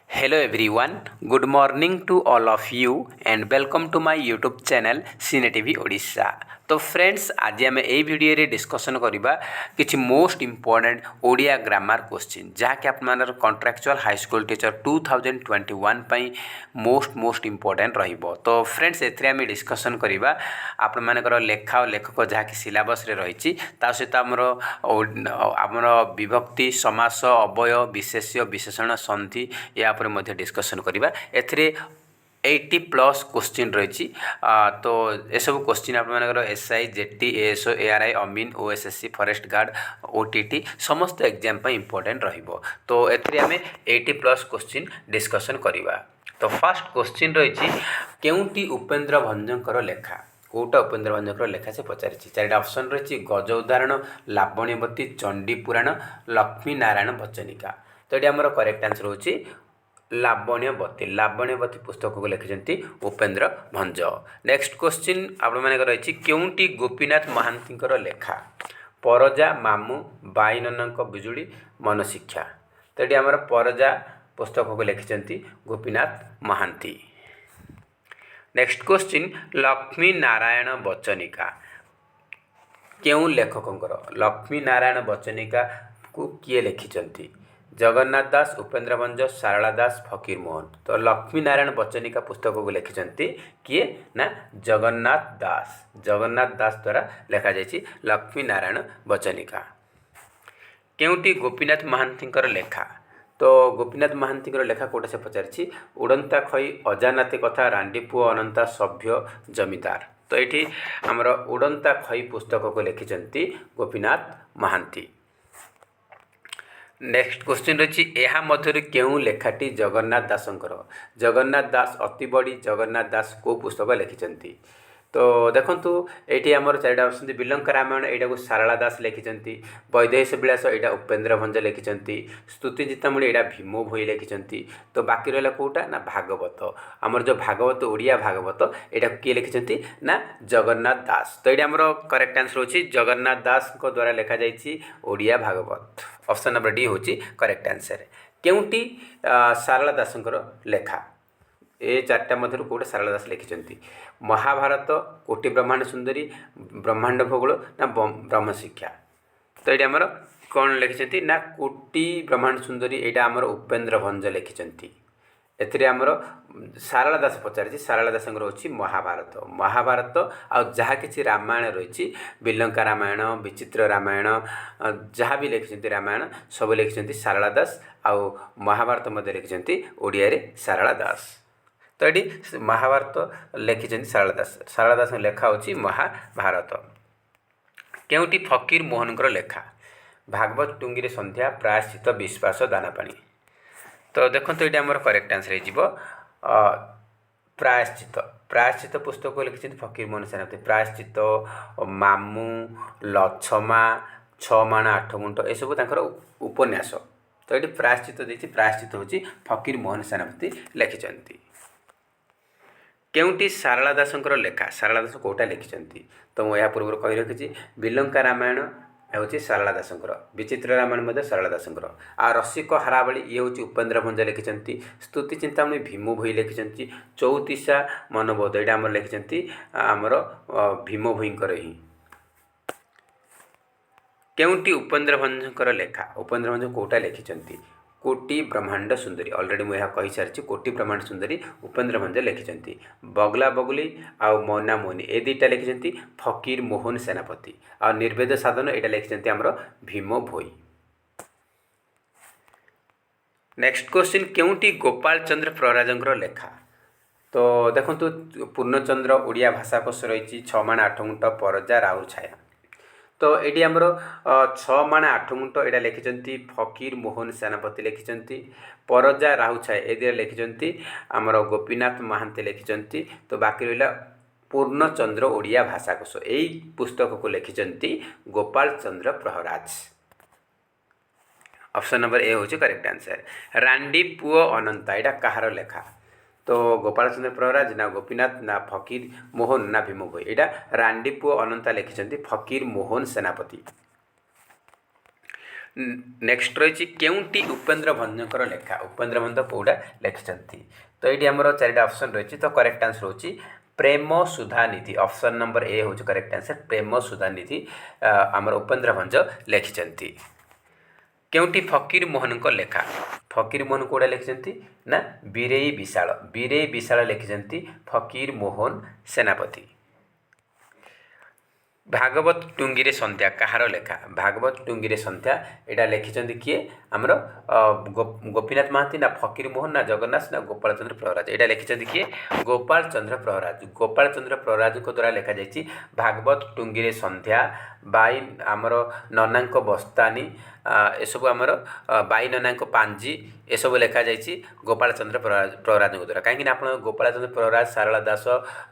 Hello everyone, good morning to all of you and welcome to my YouTube channel Cine TV Odisha। तो friends आज आम ए video रे discussion करबा किछि most important Odia grammar question जहाँकि आपमनर contractual high school teacher 2021 पई most important रहिबो। तो फ्रेंड्स एथरे आम डिस्कसन करबा आपण मानकर लेखा और लेखक जहाँकि सिलेबस रे रहिछि ता सहित आमर विभक्ति समास अवय विशेष्य विशेषण संधि या पर मध्य डिस्कसन करबा। एथरे 80+ क्वेश्चन रही। तो ये सब क्वेश्चन आप एसआई जेटी एएसओ एआरआई अमीन ओएसएससी फॉरेस्ट गार्ड ओटीटी समस्त एग्जाम पर इंपोर्टेंट रहिबो। तो एथरे आमे 80+ क्वेश्चन डिस्कसन करबा। तो फर्स्ट क्वेश्चन रही केउटी उपेंद्र भंजकर लेखा कौटा उपेंद्र भंजकर लेखा से पचारि। चारिटा ऑप्शन रही गज उदाहरण लावण्यवती चंडी पुराण लक्ष्मी नारायण वचनिका। तो ये आमर करेक्ट आंसर होची लावण्यवती पुस्तक को लिखिं उपेंद्र भंज। नेक्स्ट क्वेश्चन आपण रही केउटी गोपीनाथ महांती लेखा परजा मामू बाईनन बिजुड़ी मन शिक्षा। तो ये आमर परजा पुस्तक को लिखिं गोपीनाथ महांती। नेक्स्ट क्वेश्चन लक्ष्मी नारायण वचनिका केउ लेखकंकर लक्ष्मी नारायण वचनिका को किए लिखिं जगन्नाथ दास उपेंद्र भंज सारला दास फकीर मोहन। तो लक्ष्मी नारायण वचनिका पुस्तक को लिखिं किए ना जगन्नाथ दास द्वारा लिखा जाइए लक्ष्मी नारायण वचनिका। केउटी गोपीनाथ महांती लेखा। तो गोपीनाथ महांती लेखा कोटा से पचारि उड़ंता खई अजानाते कथा रांडीपुओ अनंता सभ्य जमीदार। तो ये आमर उड़ंता खई पुस्तक को लिखिं गोपीनाथ महांती। नेक्स्ट क्वेश्चन रही यह मध्य केउ लेखाटी जगन्नाथ दासंकर जगन्नाथ दास अति बड़ी जगन्नाथ दास को पुस्तक लिखिं। तो देखु ये आमर चारिटा ऑप्शन बिलंका रामायण यहाँ सारला दास लिखिं वैदेश विलास यहाँ उपेंद्र भंज लिखिं स्तुति जितामणि यहाँ भीम भोई लिखिं। तो बाकी रहा कौटा ना भागवत आमर जो भागवत ओडिया भागवत यहाँ किए लिखिं ना जगन्नाथ दास। तो ये आमर करेक्ट आंसर होची जगन्नाथ दास को द्वारा लिखा जाइए Odia Bhagabata. Option number D होची करेक्ट आंसर। केउटी सारला दासंकर लेखा ए चार्टा मध्य कौटे सारला दास लिखिं महाभारत कोटि ब्रह्मांड सुंदरी ब्रह्मांड भूगोल ना ब्रह्म शिक्षा। तो ये आमर कौन लिखिं ना कोटि ब्रह्मांड सुंदरी यहाँ आमर उपेंद्र भंज लिखिं। एथिरे आमर सारला दास पचारि सारला दासंकर होची महाभारत आ जहाँ किसी रामायण रही बिलंका रामायण विचित्र रामायण जहाँ भी लिखिं रामायण सब लिखिं सारला दास आउ महाभारत मध्य लिखिं ओडिया रे सारला दास। तो ये महाभारत लिखिं सारला दास लेखा होची महाभारत। केउटी फकीर मोहन लेखा भागवत टुंगी संध्या प्रायश्चित विश्वास दानापाणी। तो देखो ये आमर करेक्ट आंसर हो प्रायश्चित पुस्तक को लिखिं फकीर मोहन सेनापति। प्रायश्चित मामू लछमा छमाण आठ गुंठ ये सब उपन्यास। तो ये प्रायश्चित देखिए प्रायश्चित होची फकीर मोहन सेनापति लिखिं। केउटी सारला दासंकर लेखा सारला दास कौटा लिखिं। तो मुझे यह पूर्व कही रखी बिलंका रामायण हूँ सारला दासंकर विचित्र रामायण मध्य सारला दासंकर आ रसिक हारावली ये हूँ उपेंद्र भंज लिखिं स्तुति चिंतामणि भीम भोई लिखिं चौतीसा मनबोध यहाँ आमर लिखिं आमर भीम भोईंकर ही। केउटी उपेंद्र भंजकर लेखा उपेंद्र भंज कौटा लिखिं कोटि ब्रह्मांड सुंदरी ऑलरेडी मुझे कही सारी कोटि ब्रह्मांड सुंदरी उपेंद्र भंज लिखिं। बगला बगुली आउ मोना मोनी ए दुईटा लिखिं फकीर मोहन सेनापति आ निर्वेद साधन यहाँ लिखिं आमर भीम भोई। नेक्स्ट क्वेश्चन केउटी गोपाल चंद्र प्रराजंकर लेखा। तो देखो पूर्णचंद्र ओडिया भाषाकोश रही 6 माण 8 गुंठ परजा राउर छाया। तो ये आमर 6 माण 8 गुंठ यहाँ लिखिं फकीर मोहन सेनापति लिखिं परजा राहु छाया ए लिखिं आमर गोपीनाथ महांती लिखिं। तो बाकी रहा पूर्णचंद्र ओडिया भाषाकोश यही पुस्तक को लिखिं गोपाल चंद्र प्रहराज। ऑप्शन नंबर ए होची करेक्ट आंसर। रांडी पुओ अनंता यहाँ कहार लेखा। तो गोपाल चंद्र प्रहराज ना गोपीनाथ ना फकीर मोहन ना भीम भोई यहाँ रांडी पुओ अनंता लिखिं फकीर मोहन सेनापति। नेक्स्ट रही केउंटी उपेन्द्र भंजकर लेखा उपेन्द्र भंज कौटा लिखिं तो ये आमर चारिटा ऑप्शन रही तो करेक्ट आंसर होची प्रेम सुधानिधि ऑप्शन नंबर ए हूँ करेक्ट आंसर प्रेम सुधानिधि आमर उपेन्द्र भंज लिखिं केउंटी फकीर मोहन को लेखा फकीर मोहन कौटा लिखिं ना बीरेई विशाल लिखिं फकीर मोहन सेनापति भागवत टुंगीरे संध्या कहार लेखा भागवत टुंगीरे संध्या यहाँ लिखिं किए आमर गोपीनाथ महांती ना फकीर मोहन ना जगन्नाथ ना गोपाल चंद्र प्रहराज यहाँ लिखिं किए गोपाल चंद्र प्रहराज द्वारा लिखा जाइए भागवत टुंगीरे संध्या बाई आमर ननांक बस्तानी एसबू आमर बाई ननांक पांजी एसबू लिखा जाइए गोपाल चंद्र प्रहराज द्वारा कहीं आप गोपाल चंद्र प्रहराज सारला दास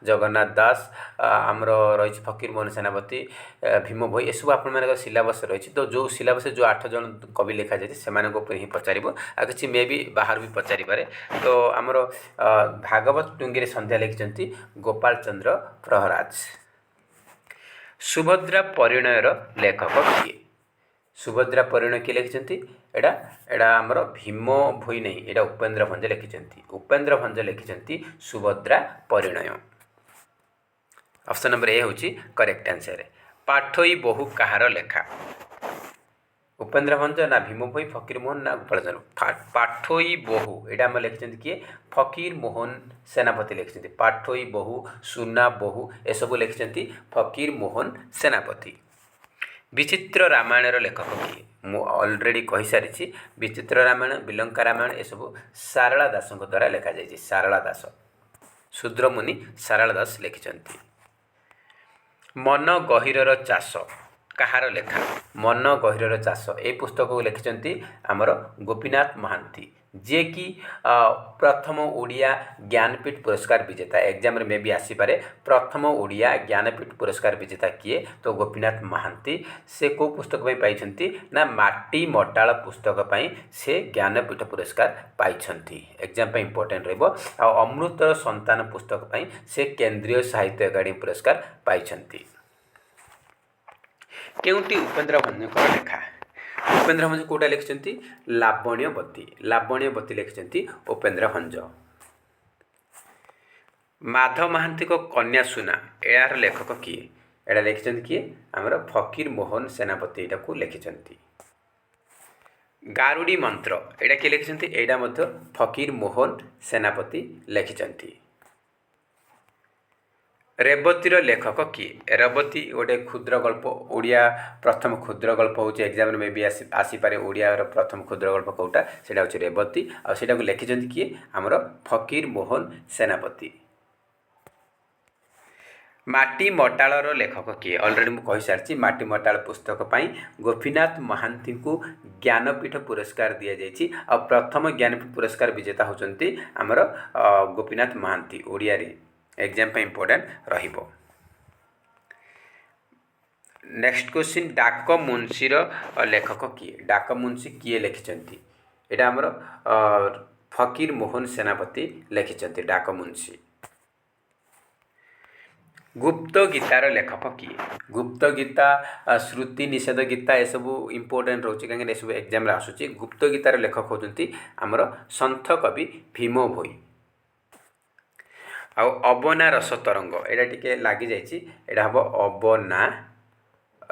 जगन्नाथ दास आमर रही फकीर मोहन सेनापति भीम भोई एसबू आप सिलेबस रही तो जो सिलेबस जो 8 जन कवि लिखा जाए से ही पचार आ कि मे भी बाहर भी पचारि पारे तो आमर भागवत टुंगीरे संध्या लिखिं गोपाल चंद्र प्रहराज सुभद्रा परिणयर लेखक किए सुभद्रा परिणय किए लिखिं एटा आमर भीम भोई नहीं एटा उपेन्द्र भंज लिखिं सुभद्रा परिणय ऑप्शन नंबर ए हूँ करेक्ट आंसर पाठोई बहु कहार लेखा उपेन्द्र भंज ना भीम भोई फकीर मोहन ना गोपाल चंद्र पाठोई बहु यहाँ आम लिखिं किए फकीर मोहन सेनापति लिखिं पाठोई बहु सुना बहु एसबू लिखिं फकीर मोहन सेनापति विचित्र रामायण लेखक किए मु ऑलरेडी कही सारी विचित्र रामायण बिलंका रामायण एसबू सारला दास द्वारा लिखा जाइए सारला दास शूद्रमुनि सारला दास लिखिं मन गहिरर चाष कहार लेखा मन गहिरर चाष ए पुस्तक को लिखिं आमर गोपीनाथ महांती जे कि प्रथम ओडिया ज्ञानपीठ पुरस्कार विजेता एग्जाम में भी आसीपारे प्रथम ओडिया ज्ञानपीठ पुरस्कार विजेता किए तो गोपीनाथ महांती से को पुस्तक पाई ना माटी मटाल पुस्तक से ज्ञानपीठ पुरस्कार पाई एग्जाम इम्पोर्टेंट रहिबो आ अमृतर संतान पुस्तक से केंद्रीय साहित्य अकादमी पुरस्कार पाई केउंटी उपेन्द्र भंजकर लेखा उपेन्द्र भंज कौटा लिखिं लावण्यवती लिखिं उपेन्द्र भंज माधव महांती को कन्या सुना यार लेखक किए यहाँ लिखिं किए आमर फकीर मोहन सेनापति यहाँ को लिखिं गारुड़ी मंत्र यहाँ किए लिखिं यहाँ फकीर मोहन सेनापति लिखिं रेवतीर लेखक किए रेवती गोटे क्षुद्र गल्प ओडिया प्रथम क्षुद्र गल्प हूँ एग्जाम में भी आसीपारे ओडिया प्रथम क्षुद्र गल्प कौटा से रेवती आटा लिखिं किए आमर फकीर मोहन सेनापति माटी मटालर लेखक किए ऑलरेडी मुझे कही सारी माटी मटाल पुस्तक गोपीनाथ महांती को ज्ञानपीठ पुरस्कार दि जाइए आ प्रथम ज्ञानपीठ पुरस्कार विजेता होती आमर गोपीनाथ महांती ओडिया एग्जाम इम्पोर्टेंट रहिबो नेक्स्ट क्वेश्चन डाक मुंशीर लेखक किए डाक मुंशी किए लिखिं यहाँ आमर फकीर मोहन सेनापति लिखिं डाक मुंशी गुप्त गीतार लेखक किए गुप्त गीता श्रुति निषेध गीता एसबू इम्पोर्टेंट रोचे कहीं सब एग्जाम आसूँ गुप्त गीतार लेखक होती आमर सन्थ कवि भीम भोई आउ अबना रस तरंग यहाँ टी लगी जा हम अबना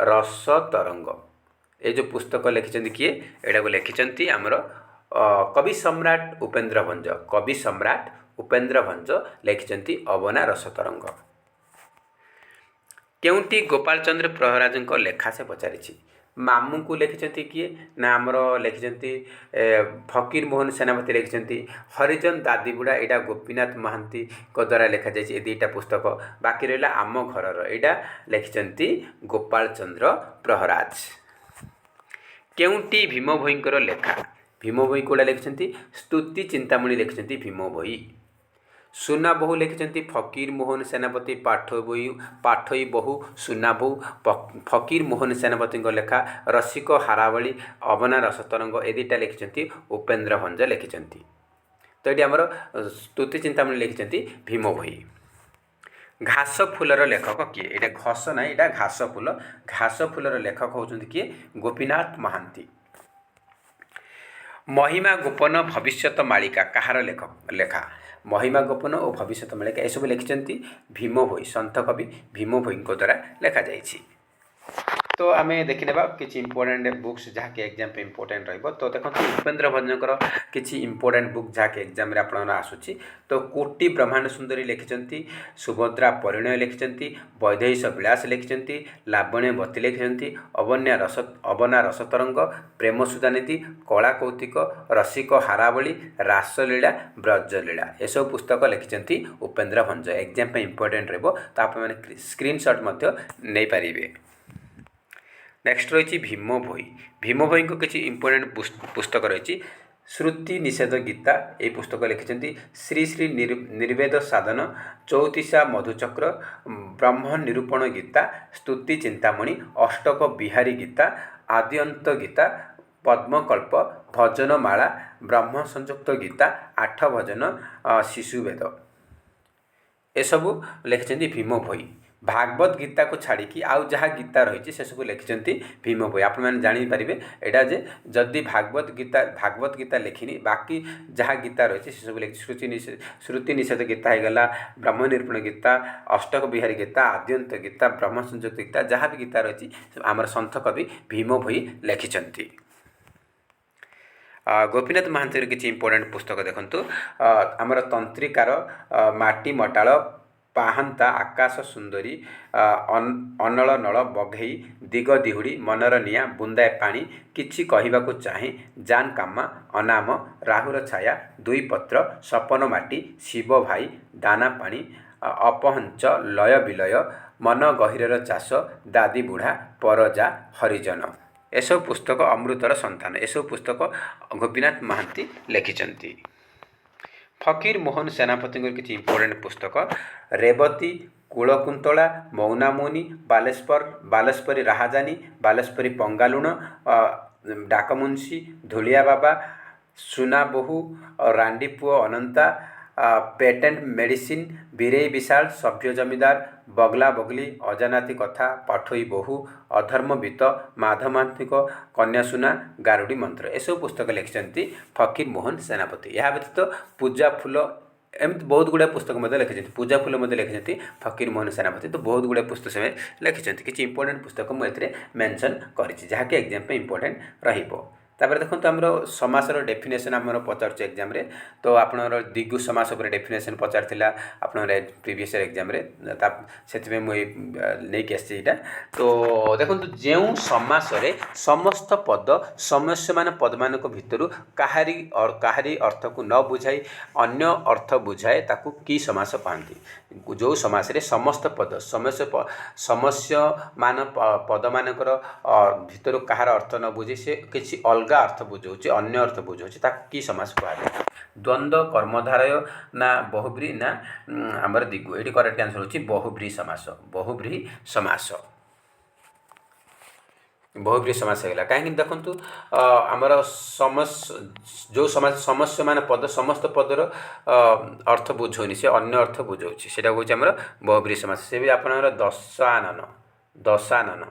रस तरंग ये जो पुस्तक लिखिं किए यहाँ को लिखिं आमर कवि सम्राट उपेन्द्र भंज लिखिं अबना रस तरंग केउंटी गोपाल चंद्र प्रहराज लेखा से पचारि मामू को लिखिं किए ना आमर लिखिं फकीर मोहन सेनापति लिखिं हरिजन दादीबुढ़ा यहाँ गोपीनाथ महांती द्वारा लिखा जाए दुईटा पुस्तक बाकी रहा आम घर यहाँ लिखिं गोपाल चंद्र प्रहराज केउंटी भीम भोईंकर लेखा भीम भोई कौटा लिखिं स्तुति चिंतामणि लिखिं भीम भोई सुना बहु लिखिं फकीर मोहन सेनापति पाठोई बहु सुना बहु फकीर मोहन सेनापति लेखा रसिक हारावली अबना रसतरंग ए दुईटा लिखिं उपेन्द्र भंज लिखिं तो ये आमर स्तुति चिंतामणि लिखिं भीम भोई घास फूलर लेखक किए यहाँ घस ना यहाँ घास फूलर लेखक होती किए गोपीनाथ महांती महिमा गोपन भविष्यत मालिका कहार लेखा महिमा गोपन और भविष्यत मालिका एसबू लिखिं भीम भोई सन्थ कवि भीम भोई द्वारा लेखा जाइए। तो आम देखने किसी इंपोर्टेंट बुक्स जहाँकि एग्जाम पे इंपोर्टेंट रहिबो। तो देखो उपेन्द्र भंजकर किसी इंपोर्टेंट बुक जहाँकि एग्जाम आपण आसूची। तो कोटि ब्रह्मांड सुंदरी लिखिं, सुभद्रा परिणय लिखिं, वैदेश विलास लिखिं, लावण्यवती लिखिं, अवना रसतरंग, प्रेम सुधानीति, कला कौतिक, रसिक हारावली, रासलीला, ब्रजलीला एसबू पुस्तक लिखिं उपेन्द्र भंज। एग्जाम पे इंपोर्टेंट रहिबो। तो आप स्क्रीनशॉट नहीं पारे। नेक्स्ट रही भीम भोई। भीम भोई को किसी इंपोर्टेंट पुस्तक रही श्रुति निषेध गीता ये पुस्तक लिखिं, श्री श्री निर्वेद साधन, चौतीसा मधुचक्र, ब्रह्म निरूपण गीता, स्तुति चिंतामणि, अष्टक बिहारी गीता, आद्यंत गीता, पद्मकल्प, भजनमाला, ब्रह्म संयुक्त गीता, आठ भजन, शिशुवेद एसबू लिखिं भीम भोई। भागवत गीता को छाड़ी आउ जहाँ गीता रही से सब लिखिं भीम भोई। आप जानीपारे यहाँ जे जदि भागवत गीता लिखिनी बाकी जहाँ गीता रही से सब लिखि श्रुति निषेध गीता होगला, ब्रह्म निरूपण गीता, अष्टक बिहारी गीता, आद्यंत गीता, ब्रह्म संयुक्त गीता जहाँ भी गीता रही आमर सन्थ कवि भीम भोई लिखिं। गोपीनाथ महांती किसी इंपोर्टेंट पुस्तक देखु आमर तंत्रिकार माटी मटाल, पाहांता, आकाश सुंदरी, अनल नल बघई, दिग दिहुड़ी, मनर निया, बुंदाए पानी, किछि कहिबाकु चाहे, जान कामा, अनाम, राहुर छाया, दुई पत्र, सपन माटी, शिव भाई, दाना पानी, अपहंच, लय विलय, मन गहिरर चाष, दादी बुढ़ा, परजा, हरिजन एसब पुस्तक अमृतर संतान एसब पुस्तक गोपीनाथ महांती लिखिं। फकीर मोहन सेनापति किसी इंपोर्टेंट पुस्तक रेवती, कूलकुंतला, मौनामौनी, बालेश्वरी राहाजानी, बालेश्वरी पंगालुण, डाकमुंशी, धुलिया बाबा, सुना बोहू, रांडीपुओ अनंता, पेटेंट मेडिसिन, बीरेई विशाल, सभ्य जमीदार, बगला बगली, अजानाती कथा, पठोई बोहू, अधर्मवित, माधमांतिक, कन्यासुना, गारुड़ी मंत्र एसबू पुस्तक लिखिं फकीर मोहन सेनापति। यह व्यतीत पूजा फूल एमती बहुत गुड़ाए पुस्तक लिखिं, पूजा फूल लिखिं फकीर मोहन सेनापति। तो बहुत गुड़ाए पुस्तक से लिखिं किसी इंपोर्टेंट पुस्तक मुझे मेंशन करी जहाँकि एग्जाम पे इंपोर्टेंट रहिबो। तापर देखो आमर समासर डेफिनेशन आम पचार एग्जाम रे। तो आपनर दिगु समास पर डेफिनेशन पचार आप प्रीवियस एग्जाम से मुझे नहीं आसा। तो देखो जो समास समस्त पद समस्यमान पद मान भितर काहारी अर्थ को न बुझाई अन्य अर्थ बुझाए ताकू की समास कहती। जो समास रे समस्त पद समस्या मान पद मानकर भितर कहार अर्थ न बुझे से किसी अलगा अर्थ बुझाऊँ अन्य अर्थ बुझाऊँ कि समास कह द्वंद्व कर्मधारय ना बहुब्री ना आमर दिगु ये करेक्ट आंसर होची बहुब्री समास। बहुब्री समास बहुब्री समास होगा कहीं देखु आमर जो समस्या मान पद समस्त पदर अर्थ बुझौनी से अन्य अर्थ बुझाऊँ से हूँ आम बहुब्री समास। से भी आप दशानन दशानन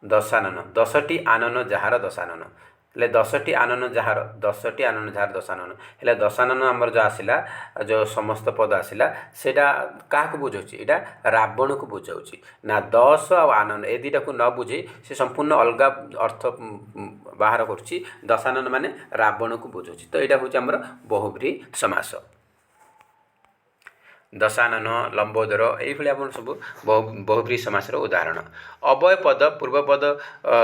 दशानन 10टी आनन जार दशानन हेल्ले 10टी आनन जार 10टी आनन जार दशानन हेल्ले दशानन आमर जो आसला जो समस्त पद आसला सेटा क्या बुझाऊँ यहाँ रावण को बुझाऊँ ना 10 आ आनन ए दुईटा को न बुझे से संपूर्ण अलग अर्थ बाहर करुच्ची दशानन माने रावण को बुझाऊँ। तो यहाँ हूँ आमर बहुब्री समास। दशानन लंबोदर ये आप सब बहुब्री समासर उदाहरण। अवय पद पूर्वपद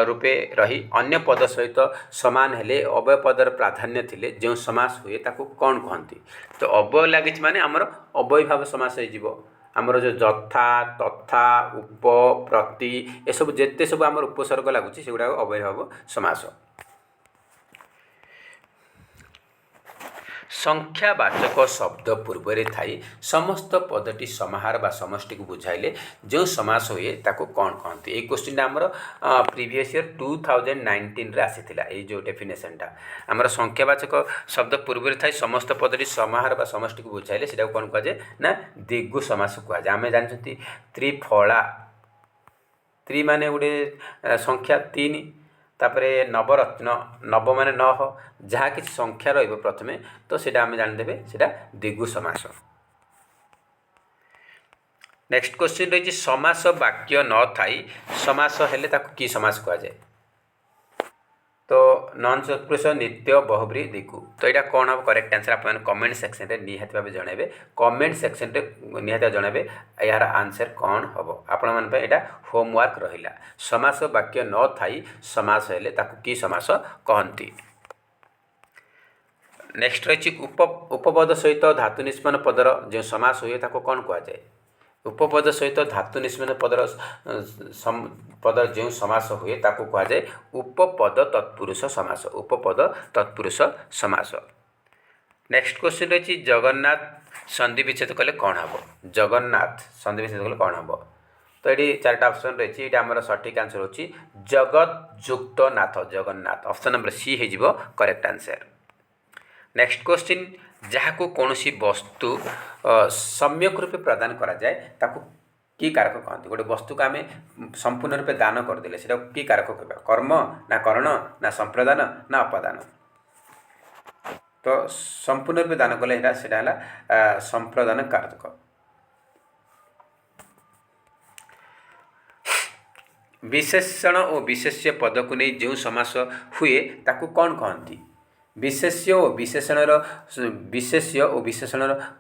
रूपे रही अन्य पद सहित सामान हेले अवय पदर प्राधान्य थिले जो समास हुए ताकू कौन कहती। तो अवय लगी माने आमर अवय भाव समास हो आमर जो जथा तथा उप प्रति ये सब जिते सब आमर उपसर्ग लगुच से गुड़ा अवय भाव समास। संख्यावाचक शब्द पूर्व थाई समस्त पदटी समाहार बा समष्टि को बुझाइले जो समास हुए ताको कौन कहती। ये क्वेश्चन आमर प्रीवियस ईयर 2019 रे आसीथिला। ये जो डेफिनेशनटा आमर संख्यावाचक शब्द पूर्व थाई समस्त पदटी समाहार बा समष्टि को बुझाइले सेटा कौन कहुए ना दिगु समास कहुए। आम जानते त्रिफला त्रि माने गोटे संख्या 3 तापर नवरत्न नव मान 9 जहाँ किसी संख्या रहिबो प्रथमे तो सेटा आम जानिदेबे सेटा द्विगु समास। नेक्स्ट क्वेश्चन रही समास वाक्य न थाई समास हेले ताकू की समास कहा जाए। तो नॉन तत्पुरुष नित्य बहुब्री दिगु तो यहाँ कौन हम करेक्ट आंसर आप कमेंट सेक्शन में निहाती भाव जनइबे कमेंट सेक्शन में निहाती जनइबे यार आंसर कौन हम आपण मैंने होमवर्क रहिला। समास वाक्य न थाई समास हेले ताकू की समास कहती। नेक्स्ट रही उपपद सहित धातु निष्पन्न पदर जो समास हुए ताको कौन कह जाए। उपपद सहित धातु निष्पन्न पदर जो समास हुए ताको कह जाए उपपद तत्पुरुष समास। उपपद तत्पुरुष समास। नेक्स्ट क्वेश्चन रही जगन्नाथ संधि विच्छेद कले कौन हम। जगन्नाथ संधि विच्छेद कले कौन हम। तो ये 4टा ऑप्शन रही है आम सठिक आंसर होची जगत युक्त नाथ जगन्नाथ। ऑप्शन नंबर सी हो करेक्ट आंसर। नेक्स्ट क्वेश्चन जहाँ को कौन सी वस्तु सम्यक रूपे प्रदान करा जाए ताकू की कारक कहते। गोटे वस्तु को आम संपूर्ण रूपे दान करदे से की कारक कह कर्म ना करण ना संप्रदान ना अपदान। तो संपूर्ण रूपे दान कले संप्रदान कारक। विशेषण और विशेष्य पद को नहीं जो समास हुए ताकू कौन कहती। विशेष्य और विशेषण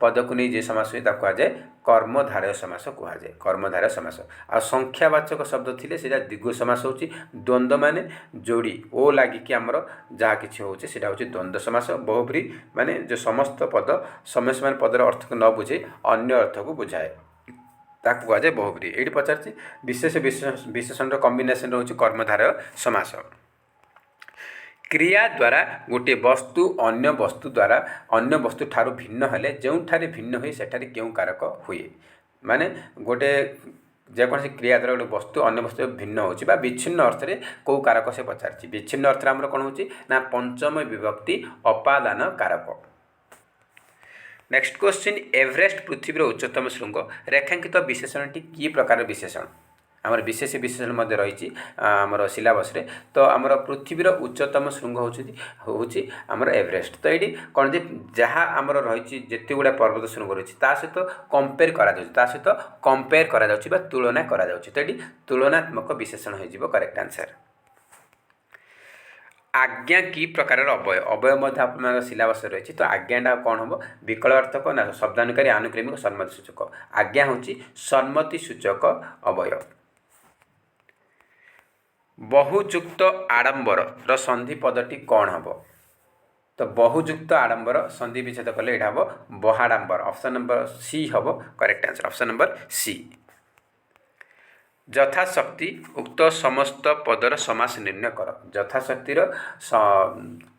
पद को नहीं जो समास हुए कह जाए कर्मधारय समास कह जाए कर्मधारय समास। आ संख्यावाचक शब्द थिले सेटा द्विगु समास होची। द्वंद्व माने जोड़ी ओ लागिकी आमर जहाँ किसी होचे सेटा होची द्वंद्व समास। बहुब्री माने जो समस्त पद समस्त मान पदर अर्थ को न बुझे अन्य अर्थ को बुझाए ताकू कह जाए बहुब्री। ये पचार विशेष विशेषण कॉम्बिनेशन रोचे कर्मधारय समास। क्रिया द्वारा गोटे वस्तु अन्य वस्तु द्वारा अन्य वस्तु ठारू भिन्न हेले जो ठारे भिन्न हुए सेठारे क्यों कारक हुए। माने गोटे जेकोसी क्रिया द्वारा गोटे वस्तु अन्य वस्तु भिन्न होची बा विच्छिन्न अर्थ में कौ कारक से पचार। विच्छिन्न अर्थ आमर कौन होची ना पंचम विभक्ति अपादान कारक। नेक्स्ट क्वेश्चन एवरेस्ट पृथ्वीर उच्चतम शृंग रेखांकित विशेषणटी की प्रकार विशेषण आमर विशेष विशेषण मध्य रही आमर सिलेबस रे। तो आमर पृथ्वीर उच्चतम शृंग होची आमर एवरेस्ट। तो ये कौन जे जहाँ आमर रही जिते गुड़ा पर्वत शृंग रही सहित कंपेयर करा तुलना करा। तो ये तुलनात्मक विशेषण हो करेक्ट आंसर। आज्ञा की प्रकार अवय अवय मध्य सिलेबस रही। तो आज्ञाटा कौन हम विकल्पार्थक ना शब्दानुकारी आनुक्रमिक सम्मति सूचक। आज्ञा हूँ सम्मति सूचक अवय। बहुयुक्त आडंबर संधि पदटी कौन हम। तो बहुयुक्त आडंबर संधि विच्छेद कले यहाँ हम बहाडंबर। ऑप्शन नंबर सी हम correct answer. Option number C. यथाशक्ति उक्त समस्त पदर समास निर्णय कर। यथाशक्तिर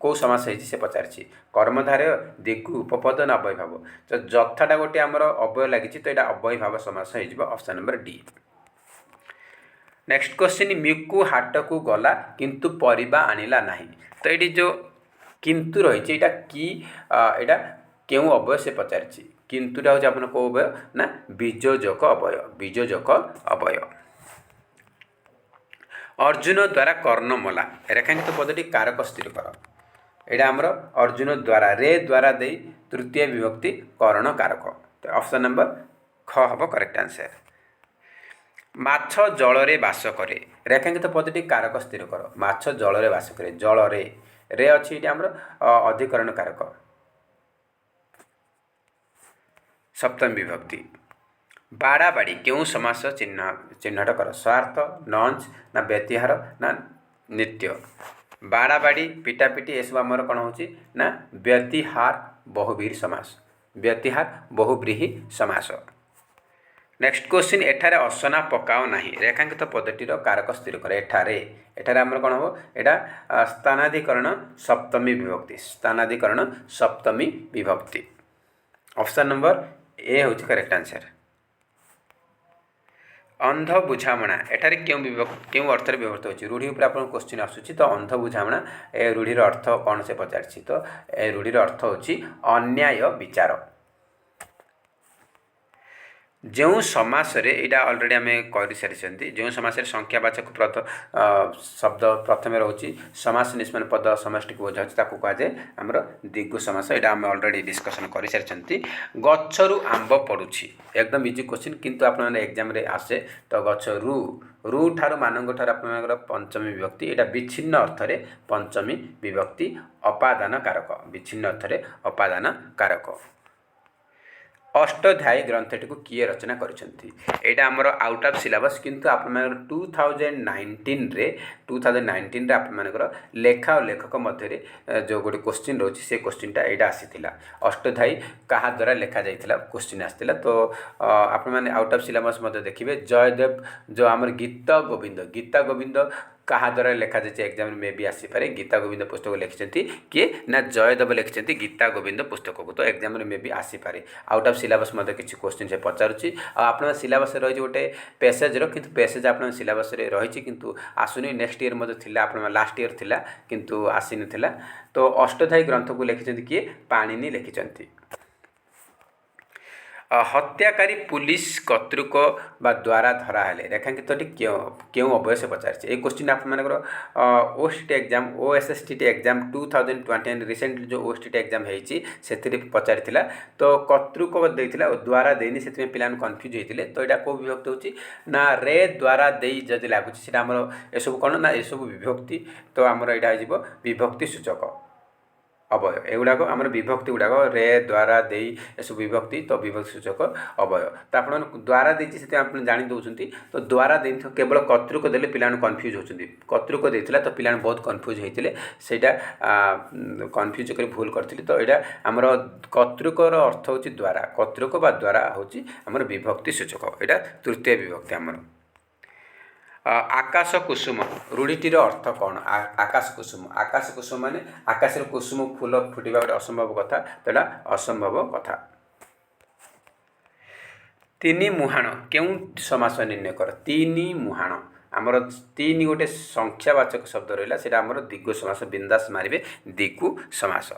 कौ समास से पचार कर्मधारय दिगु उपपद ना अव्यय भाव। तो यथाटा गोटे आमर अव्यय लगी तो यहाँ अव्यय भाव समास हो option number D. Next question मिकु हाट को गला किंतु परिबा आनिला नहीं। तो ये जो किंतु रही कि यहाँ क्यों अव्यय से पचार किंतुटा हूँ आप कौ अव्यय ना बीजोजक अव्यय बीजोजक अव्यय। अर्जुन द्वारा कर्ण मला रेखांकित पदटी कारक स्थिर कर। यहाँ आमर अर्जुन द्वारा रे द्वारा दे तृतीय विभक्ति कर्ण कारक। तो ऑप्शन नंबर ख हम करेक्ट आंसर। माछ जलरे बास करे रेखांकित पदटी कारक स्थिर कर। माछ जलरे बास करे जलरे रे अच्छी ये आमर अधिकरण कारक सप्तम विभक्ति। बाड़ाबाड़ी क्यों समास चिन्हट कर। स्वार्थ नंच ना व्यतिहार ना नित्य। बाड़ाबाड़ी पिटापिटी ये सब आमर कौन हो ना व्यतिहार बहुब्रीहि समास व्यतिहार बहुब्रीहि समास। नेक्स्ट क्वेश्चन एठारे असना पकाओ नहीं रेखांकित पदटीर कारक स्थिर कर। एठारे आमर कौन हम यहाँ स्थानाधिकरण सप्तमी विभक्ति स्थानाधिकरण सप्तमी विभक्ति। ऑप्शन नंबर ए हूँ करेक्ट आंसर। अंध बुझामणा एठारे क्यों अर्थ व्यवहृत होची रूढ़ी उपर आप क्वेश्चन आसूची। तो अंध बुझामणा ए रूढ़ीर अर्थ कौन से पचार। तो ए रूढ़ीर अर्थ होची अन्याय विचार। ଯେଉଁ ସମାସରେ ଏଇଟା ଅଲରେଡ଼ି ଆମେ କରିସାରିଛନ୍ତି ଯେଉଁ ସମାସରେ ସଂଖ୍ୟାବାଚକ ଶବ୍ଦ ପ୍ରଥମେ ରହୁଛି ସମାସ ନିଷ୍ପନ୍ନ ପଦ ସମଷ୍ଟିକୁ ବୁଝାଉଛି ତାକୁ କୁହାଯାଏ ଆମର ଦ୍ୱିଗୁ ସମାସ। ଏଇଟା ଆମେ ଅଲରେଡ଼ି ଡିସ୍କସନ୍ କରିସାରିଛନ୍ତି। ଗଛରୁ ଆମ୍ବ ପଡ଼ୁଛି ଏକଦମ ଇଜି କ୍ୱେଶ୍ଚିନ୍ କିନ୍ତୁ ଆପଣମାନେ ଏକ୍ଜାମରେ ଆସେ। ତ ଗଛ ରୁ ଠାରୁ ମାନଙ୍କ ଠାରୁ ଆପଣଙ୍କର ପଞ୍ଚମୀ ବିଭକ୍ତି ଏଇଟା ବିଚ୍ଛିନ୍ନ ଅର୍ଥରେ ପଞ୍ଚମୀ ବିଭକ୍ତି ଅପାଦାନ କାରକ ବିଚ୍ଛିନ୍ନ ଅର୍ଥରେ ଅପାଦାନ କାରକ। ଅଷ୍ଟଧ୍ୟାୟୀ ଗ୍ରନ୍ଥଟିକୁ କିଏ ରଚନା କରିଛନ୍ତି? ଏଇଟା ଆମର ଆଉଟ୍ ଅଫ୍ ସିଲାବସ୍ କିନ୍ତୁ ଆପଣମାନଙ୍କର 2019ରେ ଆପଣମାନଙ୍କର ଲେଖା ଓ ଲେଖକ ମଧ୍ୟରେ ଯେଉଁ ଗୋଟେ କ୍ୱେଶ୍ଚିନ୍ ରହୁଛି ସେ କ୍ୱେଶ୍ଚିନ୍ଟା ଏଇଟା ଆସିଥିଲା। ଅଷ୍ଟଧ୍ୟାୟୀ କାହା ଦ୍ୱାରା ଲେଖାଯାଇଥିଲା କ୍ୱେଶ୍ଚିନ୍ ଆସିଥିଲା। ତ ଆପଣମାନେ ଆଉଟ୍ ଅଫ୍ ସିଲାବସ୍ ମଧ୍ୟ ଦେଖିବେ। ଜୟଦେବ ଯେଉଁ ଆମର ଗୀତା ଗୋବିନ୍ଦ କାହା ଦ୍ୱାରା ଲେଖାଯାଇଛି ଏକ୍ଜାମ୍ରେ ମେ ବି ଆସିପାରେ। ଗୀତା ଗୋବିନ୍ଦ ପୁସ୍ତକ ଲେଖିଛନ୍ତି କିଏ ନା ଜୟଦେବ ଲେଖିଛନ୍ତି ଗୀତା ଗୋବିନ୍ଦ ପୁସ୍ତକକୁ। ତ ଏକ୍ଜାମ୍ରେ ମେ ବି ଆସିପାରେ। ଆଉଟ୍ ଅଫ୍ ସିଲାବସ୍ ମଧ୍ୟ କିଛି କ୍ୱେଶ୍ଚିନ୍ ସେ ପଚାରୁଛି। ଆଉ ଆପଣଙ୍କ ସିଲାବସ୍ରେ ରହିଛି ଗୋଟେ ପେସେଜ୍ର କିନ୍ତୁ ପେସେଜ୍ ଆପଣଙ୍କ ସିଲାବସ୍ରେ ରହିଛି କିନ୍ତୁ ଆସୁନି। ନେକ୍ସଟ ଇୟର୍ ମଧ୍ୟ ଥିଲା ଆପଣଙ୍କ ଲାଷ୍ଟ ଇୟର୍ ଥିଲା କିନ୍ତୁ ଆସିନଥିଲା। ତ ଅଷ୍ଟଧ୍ୟାୟୀ ଗ୍ରନ୍ଥକୁ ଲେଖିଛନ୍ତି କିଏ? ପାଣିନି ଲେଖିଛନ୍ତି। ହତ୍ୟାକାରୀ ପୁଲିସ କର୍ତ୍ତୃକ ବା ଦ୍ୱାରା ଧରା ହେଲେ ରେଖାଙ୍କିତଟି କେଉଁ ଅବୟସ ପଚାରିଛି? এই কোশ্চিন ଆପଣମାନଙ୍କର OST exam OSSTT exam 2021 recently ଯେଉଁ OSTT ଏକ୍ଜାମ୍ ହେଇଛି ସେଥିରେ ପଚାରିଥିଲା। ତ କର୍ତ୍ତୃକ ଦେଇଥିଲା ଓ ଦ୍ୱାରା ଦେଇନି ସେଥିପାଇଁ ପିଲାମାନେ କନଫ୍ୟୁଜ୍ ହେଇଥିଲେ। ତ ଏଇଟା କେଉଁ ବିଭକ୍ତି ହେଉଛି ନା ରେ ଦ୍ୱାରା ଦେଇ ଯଦି ଲାଗୁଛି ସେଇଟା ଆମର ଏସବୁ କ'ଣ ନା ଏସବୁ ବିଭକ୍ତି। ତ ଆମର ଏଇଟା ହେଇଯିବ ବିଭକ୍ତି ସୂଚକ ଅବୟ। ଏଗୁଡ଼ାକ ଆମର ବିଭକ୍ତି ଗୁଡ଼ାକ ରେ ଦ୍ୱାରା ଦେଇ ଏସବୁ ବିଭକ୍ତି ତ ବିଭକ୍ତି ସୂଚକ ଅବୟ। ତ ଆପଣ ଦ୍ୱାରା ଦେଇଛି ସେଥିପାଇଁ ଆପଣ ଜାଣି ଦେଉଛନ୍ତି। ତ ଦ୍ୱାରା ଦେଇଥିବ କେବଳ କର୍ତ୍ତୃକ ଦେଲେ ପିଲାମାନେ କନଫ୍ୟୁଜ୍ ହେଉଛନ୍ତି। କର୍ତ୍ତୃକ ଦେଇଥିଲା ତ ପିଲାମାନେ ବହୁତ କନଫ୍ୟୁଜ୍ ହେଇଥିଲେ ସେଇଟା କନଫ୍ୟୁଜ୍ କରି ଭୁଲ କରିଥିଲେ। ତ ଏଇଟା ଆମର କର୍ତ୍ତୃକର ଅର୍ଥ ହେଉଛି ଦ୍ୱାରା। କର୍ତ୍ତୃକ ବା ଦ୍ୱାରା ହେଉଛି ଆମର ବିଭକ୍ତି ସୂଚକ। ଏଇଟା ତୃତୀୟ ବିଭକ୍ତି ଆମର। ଆକାଶ କୁସୁମ ରୂଢ଼ିଟିର ଅର୍ଥ କ'ଣ? ଆକାଶ କୁସୁମ ମାନେ ଆକାଶରେ କୁସୁମ ଫୁଲ ଫୁଟିବା ଗୋଟେ ଅସମ୍ଭବ କଥା। ତ ଏଇଟା ଅସମ୍ଭବ କଥା। ତିନି ମୁହାଣ କେଉଁ ସମାସ ନିର୍ଣ୍ଣୟ କର? ତିନି ମୁହାଣ ଆମର ତିନି ଗୋଟେ ସଂଖ୍ୟାବାଚକ ଶବ୍ଦ ରହିଲା ସେଇଟା ଆମର ଦ୍ୱିଗୁ ସମାସ। ବିନ୍ଦାସ ମାରିବେ ଦ୍ୱିଗୁ ସମାସ।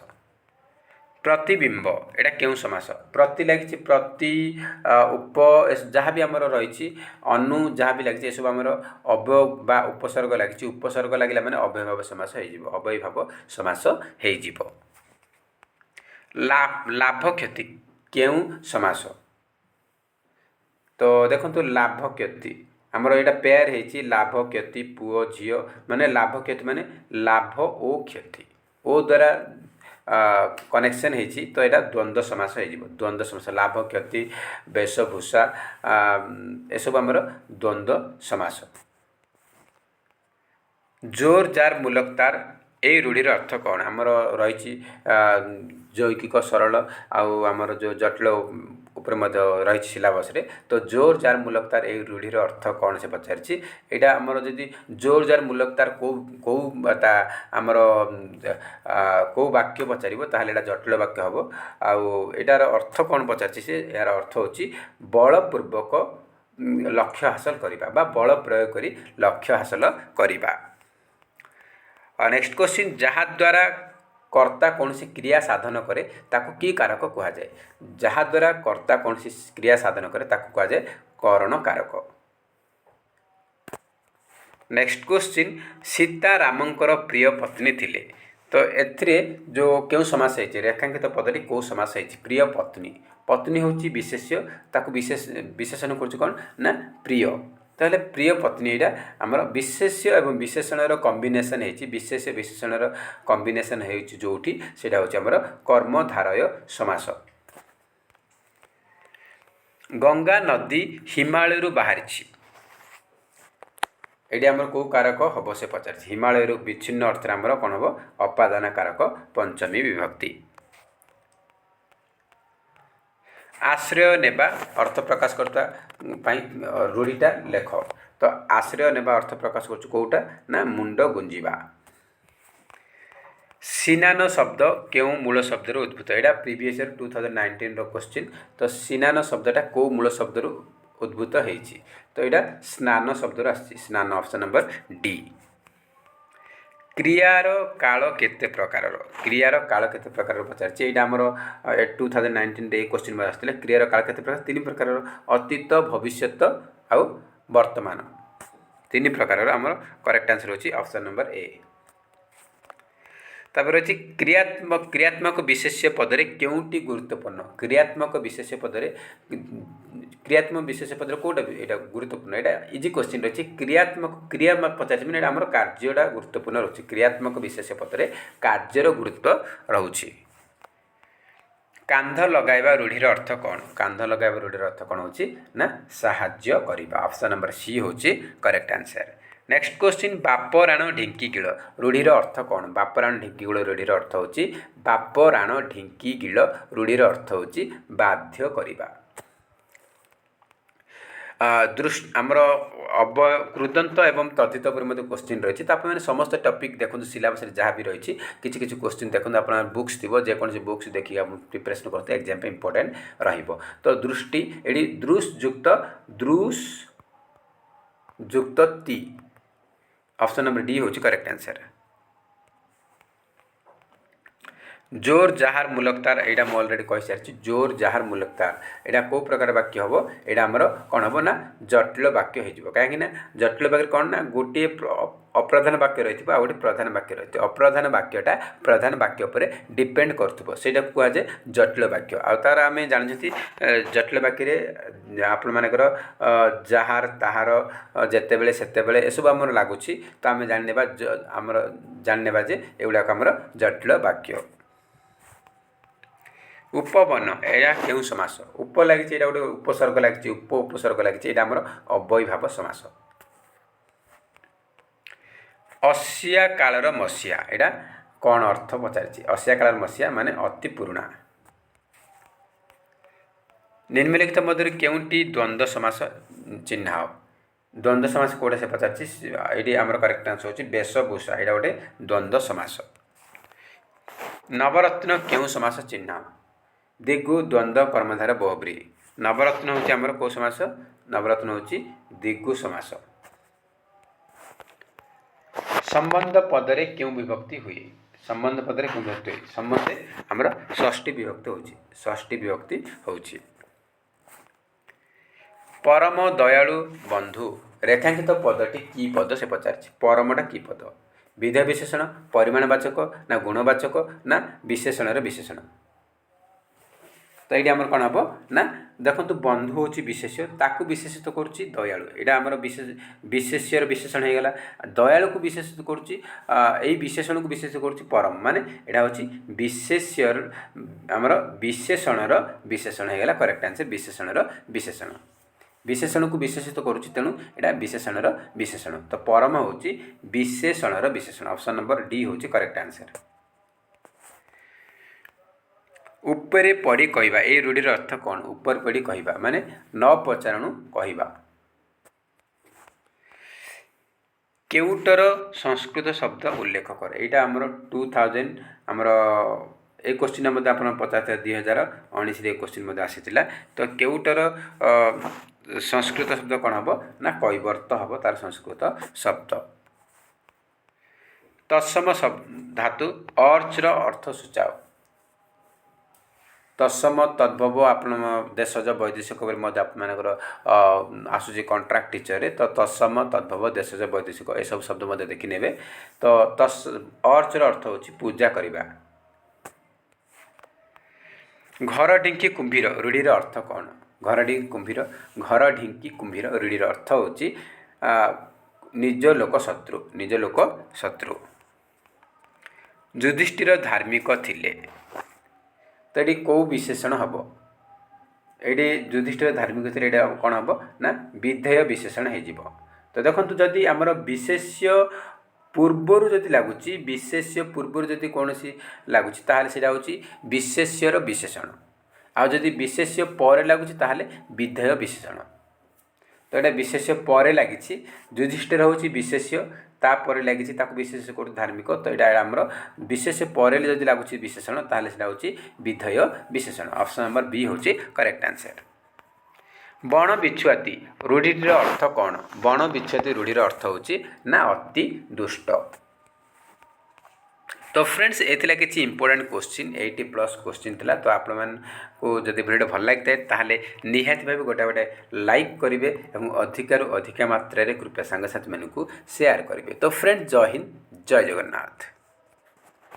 ପ୍ରତିବିମ୍ବ ଏଇଟା କେଉଁ ସମାସ? ପ୍ରତି ଲାଗିଛି ପ୍ରତି ଉପ ଯାହା ବି ଆମର ରହିଛି ଅନୁ ଯାହା ବି ଲାଗିଛି ଏସବୁ ଆମର ଅବୟ ବା ଉପସର୍ଗ ଲାଗିଛି। ଉପସର୍ଗ ଲାଗିଲା ମାନେ ଅବୟଭାବ ସମାସ ହେଇଯିବ। ଅବୟଭାବ ସମାସ ହେଇଯିବ। ଲାଭ କ୍ଷତି କେଉଁ ସମାସ? ତ ଦେଖନ୍ତୁ ଲାଭ କ୍ଷତି ଆମର ଏଇଟା ପେୟାର ହେଇଛି ଲାଭ କ୍ଷତି ପୁଅ ଝିଅ ମାନେ ଲାଭ କ୍ଷତି ମାନେ ଲାଭ ଓ କ୍ଷତି ଓ ଦ୍ୱାରା କନେକ୍ସନ୍ ହେଇଛି। ତ ଏଇଟା ଦ୍ୱନ୍ଦ୍ୱ ସମାସ ହେଇଯିବ। ଦ୍ୱନ୍ଦ୍ୱ ସମାସ ଲାଭ କ୍ଷତି ବେଶଭୂଷା ଏସବୁ ଆମର ଦ୍ୱନ୍ଦ୍ୱ ସମାସ। ଜୋର ଜାର ମୁଲକ ତାର ଏଇ ରୂଢ଼ିର ଅର୍ଥ କ'ଣ? ଆମର ରହିଛି ଯୌକିକ ସରଳ ଆଉ ଆମର ଯେଉଁ ଜଟିଳ ଉପରେ ମଧ୍ୟ ରହିଛି ସିଲାବସ୍ରେ। ତ ଜୋର ଜାର ମୁଲକ ତାର ଏଇ ରୂଢ଼ିର ଅର୍ଥ କ'ଣ ସେ ପଚାରିଛି। ଏଇଟା ଆମର ଯଦି ଜୋର ଜାର ମୁଲକ ତାର କେଉଁ ତା ଆମର କେଉଁ ବାକ୍ୟ ପଚାରିବ ତାହେଲେ ଏଇଟା ଜଟିଳ ବାକ୍ୟ ହେବ। ଆଉ ଏଇଟାର ଅର୍ଥ କ'ଣ ପଚାରିଛି ସେ? ଏହାର ଅର୍ଥ ହେଉଛି ବଳପୂର୍ବକ ଲକ୍ଷ୍ୟ ହାସଲ କରିବା ବା ବଳ ପ୍ରୟୋଗ କରି ଲକ୍ଷ୍ୟ ହାସଲ କରିବା। ନେକ୍ସଟ କ୍ୱେଶ୍ଚିନ୍ ଯାହାଦ୍ୱାରା କର୍ତ୍ତା କୌଣସି କ୍ରିୟା ସାଧନ କରେ ତାକୁ କି କାରକ କୁହାଯାଏ? ଯାହାଦ୍ୱାରା କର୍ତ୍ତା କୌଣସି କ୍ରିୟା ସାଧନ କରେ ତାକୁ କୁହାଯାଏ କରଣ କାରକ। ନେକ୍ସଟ କ୍ୱେଶ୍ଚିନ୍ ସୀତା ରାମଙ୍କର ପ୍ରିୟ ପତ୍ନୀ ଥିଲେ। ତ ଏଥିରେ ଯେଉଁ କେଉଁ ସମାସ ହେଇଛି ରେଖାଙ୍କିତ ପଦଟି କେଉଁ ସମାସ ହେଇଛି? ପ୍ରିୟ ପତ୍ନୀ ପତ୍ନୀ ହେଉଛି ବିଶେଷ୍ୟ ତାକୁ ବିଶେଷଣ କରୁଛି କ'ଣ ନା ପ୍ରିୟ। ତାହେଲେ ପ୍ରିୟ ପତ୍ନୀ ଏଇଟା ଆମର ବିଶେଷ୍ୟ ଏବଂ ବିଶେଷଣର କମ୍ବିନେସନ୍ ହେଇଛି। ବିଶେଷ୍ୟ ବିଶେଷଣର କମ୍ବିନେସନ୍ ହେଉଛି ଯେଉଁଠି ସେଇଟା ହେଉଛି ଆମର କର୍ମଧାରୟ ସମାସ। ଗଙ୍ଗା ନଦୀ ହିମାଳୟରୁ ବାହାରିଛି ଏଇଠି ଆମର କେଉଁ କାରକ ହେବ ସେ ପଚାରିଛି। ହିମାଳୟରୁ ବିଚ୍ଛିନ୍ନ ଅର୍ଥରେ ଆମର କ'ଣ ହେବ? ଅପାଦାନ କାରକ ପଞ୍ଚମୀ ବିଭକ୍ତି। ଆଶ୍ରୟ ନେବା ଅର୍ଥ ପ୍ରକାଶ କରୁଥିବା ପାଇଁ ରୂଢ଼ିଟା ଲେଖ। ତ ଆଶ୍ରୟ ନେବା ଅର୍ଥ ପ୍ରକାଶ କରୁଛୁ କେଉଁଟା ନା ମୁଣ୍ଡ ଗୁଞ୍ଜିବା। ସିନାନ ଶବ୍ଦ କେଉଁ ମୂଳ ଶବ୍ଦରୁ ଉଦ୍ଭୂତ? ଏଇଟା ପ୍ରିଭିୟସ୍ ଇୟର୍ 2019ର କ୍ୱେଶ୍ଚିନ୍। ତ ସିନାନ ଶବ୍ଦଟା କେଉଁ ମୂଳ ଶବ୍ଦରୁ ଉଦ୍ଭୂତ ହେଇଛି? ତ ଏଇଟା ସ୍ନାନ ଶବ୍ଦରୁ ଆସିଛି। ସ୍ନାନ ଅପସନ୍ ନମ୍ବର ଡି। क्रियार काल केते प्रकार क्रियार काल केते प्रकार पचार यहाँ आमर 2019 क्वेश्चन में आसते क्रियार काल केते प्रकार तीन प्रकार अतीत भविष्यत आउ वर्तमान तीन प्रकार आमर करेक्ट आंसर होची ऑप्शन नंबर ए। तापर अच्छी क्रियात्मक विशेष्य पदरे केउटी गुरुत्वपूर्ण क्रियात्मक विशेष्य पदरे क्रियात्मक विशेष्य पदरे कौटा यहाँ गुरुत्वपूर्ण यहाँ इजी क्वेश्चन रही क्रियात्मक क्रिया पचार मैंने आम कार्यटा गुरुत्वपूर्ण रोचे क्रियात्मक विशेष्य पदरे कार्यर गुरुत्व रोचे। कांध लगाइबा रूढ़ीर अर्थ कौन कांध लगाइबा रूढ़ीर अर्थ कौन होची ना साहाय्य करिबा ऑप्शन नंबर सी होची करेक्ट आंसर। नेक्स्ट क्वेश्चन बापराण ढिंकी गिल रूढ़ीर अर्थ कौन बापराण ढिंकी गिल रूढ़ीर अर्थ होची बापराण ढिंकी गिल रूढ़ीर अर्थ होची बाध्य करिबा। आमर अव्यय कृदंत एवं तद्धित पर क्वेश्चन रही मैंने समस्त टॉपिक देखो सिलेबस जहाँ भी रही किसी किसी क्वेश्चन देखो आप बुक्स थी जेकोसी बुक्स देखिए आप प्रिपरेशन करते एग्जाम पे इंपोर्टेंट रहिबो। तो दृष्टि एडी द्रुस युक्त ती ऑप्शन नंबर डी होची करेक्ट आंसर। जोर जहार मुलकतार यहाँ मुझे अलरेडी कही सारी जोर जहार मुलकतार यहाँ कौ प्रकार वाक्य हम यहाँ आमर कौन हम ना जटिल वाक्य हो कहीं जटिल वाक्य कौन ना गोटे अप्रधान वाक्य रही है गोटे प्रधान वाक्य रही है अप्रधान वाक्यटा प्रधान वाक्य पर डिपेंड करा कहुए जटिल वाक्य आ तार आम जानते जटिल वाक्य आपण मानकर जहार ताहार जितेबले सेतेबले एसबू आम लगुच तो आम जानने जे एगुड़ाक आमर जटिल वाक्य। उपवन या क्यों समास उप लगी गोटे उपसर्ग लगी उपसर्ग लगी आमर अव्ययीभाव समास। असिया कालर मसीहा यहाँ कौन अर्थ पचार असिया कालर मसीहा माने अति पुराणा। निम्नलिखित मध्य केउंटी द्वंद्व समास चिन्ह द्वंद्व समास कौटा से पचार ये आमर करेक्ट आंसर होची वेशभूषा यहाँ गोटे द्वंद्व समास। नवरत्न क्यों समास चिन्ह दिगु द्वंद्व कर्मधार बहुब्री नवरत्न होची आमर कौ समास नवरत्न होची दिगु समास। संबंध पदरे क्यों विभक्ति हुए संबंध पदरे क्यों विभक्ति हुए संबंध आमर षष्ठी विभक्ति होची षष्ठी विभक्ति होची। परम दयालु बंधु रेखांकित पदटी की पद से पचार परमटा की पद विधेय विशेषण परिमाणवाचक ना गुणवाचक ना विशेषण विशेषण। तो ये आमर कौन हम ना देखो बंधु हूँ विशेष्य ताकू विशेषित करुच्ची दयालु यहाँ आमर विशेष्यर विशेषण हो गला दयालु को विशेषित करुच्ची यही विशेषण को विशेषित करुच्ची परम माने यहाँ हूँ विशेष्यर आमर विशेषणर विशेषण हो गला करेक्ट आंसर विशेषणर विशेषण विशेषण को विशेषित करुच्ची तेणु यहाँ विशेषणर विशेषण। तो परम हूँ विशेषणर विशेषण ऑप्शन नंबर डी हूँ करेक्ट आंसर। उपरे पड़ी कहवा ये रूढ़ीर अर्थ कौन ऊपर पड़ी कहवा माने न पचारणु कहवा। केउटर संस्कृत शब्द उल्लेख कर यहाँ आमर 2000 आमर ए क्वेश्चन मध्य आप पचार 2019 क्वेश्चन आसी तो केउटर संस्कृत शब्द कौन हम ना कैवर्त हम तार संस्कृत शब्द। तत्सम धातु अर्चर अर्थ सूचाओ तत्सम तद्भव आपण देशज वैदेशिक मानकर आसूसी कंट्राक्ट टीचर तो तत्सम तद्भव देशज वैदेशिक ये सब शब्द मध्य देखने तो अर्चर अर्थ हो पूजा करवा। घर ढिंकी कुंभीर रूढ़ीर अर्थ कौन घर ढिंकी कुंभीर घर ढिंकी कुंभीर रूढ़ीर अर्थ हो निज लोक शत्रु। युधिष्ठिर धार्मिक थिले तो ये कौ विशेषण हम ये युधिष्ठिर धार्मिक थे ये कौन हम ना विधेय विशेषण हो। तो देखो जदि आमर विशेष्य पूर्वर जदि लगुच विशेष्य पूर्वर जदि कौन सी लगुच से विशेष्यर विशेषण आदि विशेष्य पर लगुच विधेय विशेषण। तो ये विशेष्य पर लगी युधिष्ठिर हूँ विशेष्य तापर लगी विशेष कर धार्मिक तो यहाँ आमर विशेष पर जदि लगुच विशेषण ताहले सेटा होची विधेय विशेषण ऑप्शन नंबर बी होची करेक्ट आंसर। बण बिछुआती रूढ़ीर अर्थ कौन बण बिछुआती रूढ़ीर अर्थ होची ना अति दुष्ट। तो फ्रेंड्स एथिला किछि इंपोर्टेंट क्वेश्चन 80 प्लस क्वेश्चन थिला तो आपण मान को जदि वीडियो भल लागते ताहले निहाती भाबे गोटे गोटे लाइक करिवे एवं अधिक मात्रा रे कृपया संग साथी मानकु शेयर करिवे। तो फ्रेंड्स जय हिंद जय जगन्नाथ।